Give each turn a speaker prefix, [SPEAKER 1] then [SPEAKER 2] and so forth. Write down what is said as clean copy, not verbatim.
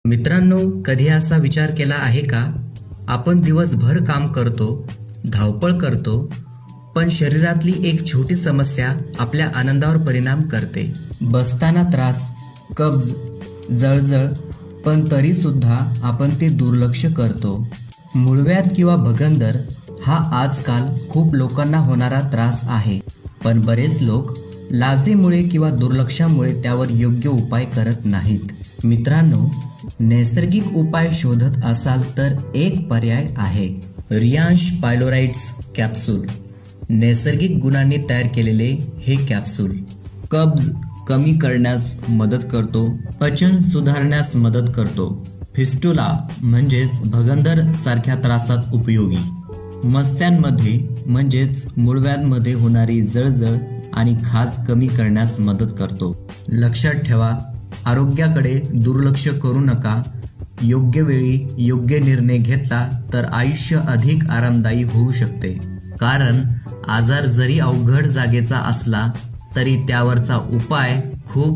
[SPEAKER 1] मित्रांनो, कधी असा विचार केला आहे का? आपण दिवसभर काम करतो, धावपळ करतो, पण शरीरातली एक छोटी समस्या आपल्या आनंदावर परिणाम करते. बसताना त्रास, कब्ज, जळजळ, पण तरी सुद्धा आपण ते दुर्लक्ष करतो. मूळव्याध किंवा भगंदर हा आजकाल खूप लोकांना होणारा त्रास आहे, पण बरेच लोक लाजेमुळे किंवा दुर्लक्षामुळे त्यावर योग्य उपाय करत नाहीत. मित्रांनो, नैसर्गिक उपाय शोधत असाल तर एक पर्याय आहे, रियांश पायलोराइड्स कॅप्सूल. नैसर्गिक गुणांनी तयार केलेले हे कॅप्सूल कब्ज कमी करण्यास मदत करतो, पचन सुधारण्यास मदत करतो, फिस्टुला म्हणजेच भगंदर सारख्या त्रासात उपयोगी, मस्त्यांमध्ये म्हणजेच मूळव्याधमध्ये होणारी जळजळ आणि खाज कमी करण्यास मदत करतो. लक्षात ठेवा, आरोग्याकडे दुर्लक्ष करू नका. योग्य वेळी योग्य निर्णय घेतला तर आयुष्य अधिक आरामदायी होऊ शकते. कारण आजार जरी अवघड जागेचा असला तरी त्यावरचा उपाय खूप